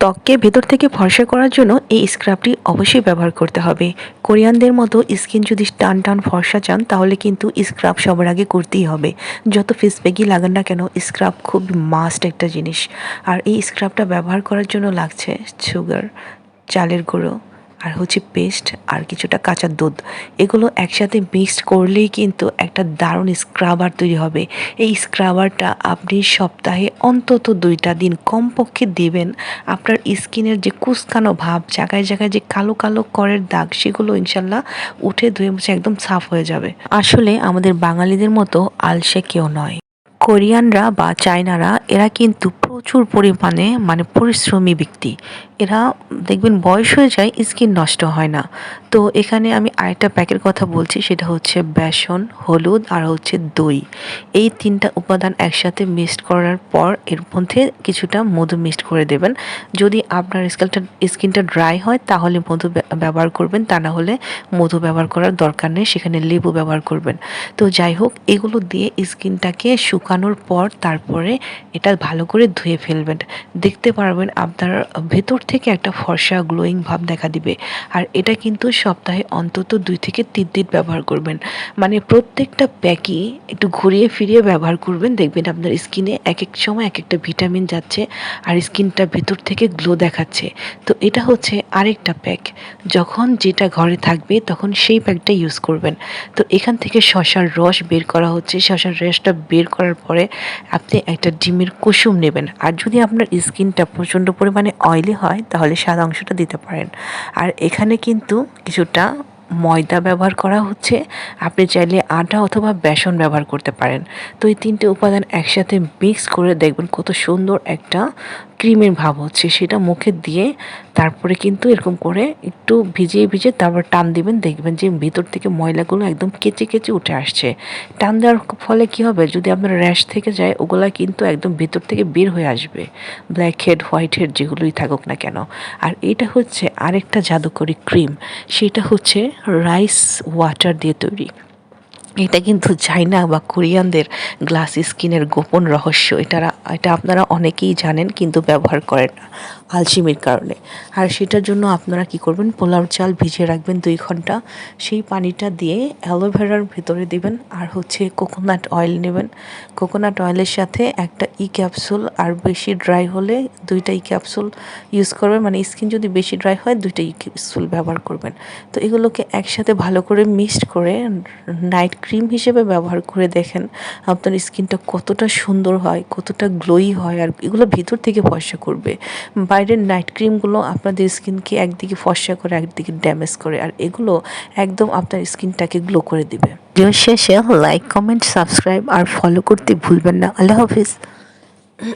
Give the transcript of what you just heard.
ত্বককে ভেতর থেকে ফর্সা করার জন্য এই স্ক্রাবটি অবশ্যই ব্যবহার করতে হবে। কোরিয়ানদের মতো স্কিন যদি টান টান ফর্সা চান তাহলে কিন্তু স্ক্রাব সবার আগে করতেই হবে। যত ফেস প্যাকই লাগান না কেন স্ক্রাব খুব মাস্ট একটা জিনিস। আর এই স্ক্রাবটা ব্যবহার করার জন্য লাগছে সুগার, চালের গুঁড়ো, আর হচ্ছে পেস্ট, আর কিছুটা কাঁচা দুধ। এগুলো একসাথে মিক্সড করলেই কিন্তু একটা দারুণ স্ক্রাবার তৈরি হবে। এই স্ক্রাবারটা আপনি সপ্তাহে অন্তত 2টা দিন কমপক্ষে দেবেন। আপনার স্কিনের যে কুঁচকানো ভাব, জায়গায় জায়গায় যে কালো কালো করের দাগ, সেগুলো ইনশাল্লাহ উঠে ধুয়ে মুছে একদম সাফ হয়ে যাবে। আসলে আমাদের বাঙালিদের মতো আলসে কেউ নয়। কোরিয়ানরা বা চায়নারা এরা কিন্তু প্রচুর পরিমাণে পরিশ্রমী ব্যক্তি। এরা দেখবেন বয়স হয়ে যায় স্কিন নষ্ট হয় না। তো এখানে আমি আরেকটা প্যাকের কথা বলছি, সেটা হচ্ছে বেসন, হলুদ আর হচ্ছে দই। এই 3টা উপাদান একসাথে মিক্সড করার পর এর মধ্যে কিছুটা মধু মিক্সড করে দেবেন। যদি আপনার স্কিনটা ড্রাই হয় তাহলে মধু ব্যবহার করবেন, তা না হলে মধু ব্যবহার করার দরকার নেই, সেখানে লেবু ব্যবহার করবেন। তো যাই হোক, এগুলো দিয়ে স্কিনটাকে শুকানোর পর তারপরে এটা ভালো করে ধুয়ে ফেলবেন। দেখতে পারবেন আপনার ভেতর থেকে একটা ফর্সা গ্লোয়িং ভাব দেখা দিবে। আর এটা কিন্তু সপ্তাহে অন্তত 2 থেকে 3 দিন ব্যবহার করবেন। প্রত্যেকটা প্যাকই একটু ঘুরিয়ে ফিরিয়ে ব্যবহার করবেন। দেখবেন আপনার স্কিনে এক এক সময় এক একটা ভিটামিন যাচ্ছে আর স্কিনটা ভেতর থেকে গ্লো দেখাচ্ছে। তো এটা হচ্ছে আরেকটা প্যাক। যখন যেটা ঘরে থাকবে তখন সেই প্যাকটা ইউজ করবেন। তো এখান থেকে শসার রস বের করা হচ্ছে। শসার রসটা বের করার পরে আপনি একটা ডিমের কুসুম নেবেন। আর যদি আপনার স্কিনটা প্রচণ্ড পরিমাণে অয়েলি হয় তাহলে সাদা অংশটা দিতে পারেন। আর এখানে কিন্তু কিছুটা ময়দা ব্যবহার করা হচ্ছে। আপনি চাইলে আটা অথবা বেসন ব্যবহার করতে পারেন। তো এই 3টে উপাদান একসাথে মিক্স করে দেখবেন কত সুন্দর একটা ক্রিমের ভাব হচ্ছে। সেটা মুখে দিয়ে তারপরে কিন্তু এরকম করে একটু ভিজিয়ে ভিজিয়ে তারপর টান দিবেন। দেখবেন যে ভিতর থেকে ময়লাগুলো একদম কেচে কেচে উঠে আসছে। টান দেওয়ার ফলে কি হবে, যদি আপনার র্যাশ থেকে যায় ওগুলা কিন্তু একদম ভিতর থেকে বের হয়ে আসবে, ব্ল্যাক হেড, হোয়াইট হেড যেগুলোই থাকুক না কেন। আর এটা হচ্ছে আরেকটা জাদুকরি ক্রিম, সেটা হচ্ছে রাইস ওয়াটার দিয়ে তৈরি। এটা কিন্তু চায়না বা কোরিয়ানদের গ্লাস স্কিনের গোপন রহস্য। এটা আপনারা অনেকেই জানেন কিন্তু ব্যবহার করেন না আলসেমির কারণে। আর সেটার জন্য আপনারা কি করবেন, পোলাও চাল ভিজিয়ে রাখবেন 2 ঘন্টা। সেই পানিটা দিয়ে অ্যালোভেরার ভিতরে দিবেন আর হচ্ছে কোকোনাট অয়েল নেবেন। কোকোনাট অয়েলের সাথে একটা ক্যাপসুল, আর বেশি ড্রাই হলে 2টা ক্যাপসুল ইউজ করবেন। স্কিন যদি বেশি ড্রাই হয় 2টা ক্যাপসুল ব্যবহার করবেন। তো এগুলোকে একসাথে ভালো করে মিক্সড করে নাইট ক্রিম হিসেবে ব্যবহার করে দেখেন আপনার স্কিনটা কতটা সুন্দর হয়, কতটা গ্লোই হয়। আর এগুলো ভিতর থেকে ফর্সা করবে। বাইরের নাইট ক্রিমগুলো আপনাদের স্কিনকে একদিকে ফর্সা করে একদিকে ড্যামেজ করে, আর এগুলো একদম আপনার স্কিনটাকে গ্লো করে দিবে। ভিডিও শেষে লাইক, কমেন্ট, সাবস্ক্রাইব আর ফলো করতে ভুলবেন না। আল্লাহ হাফিজ।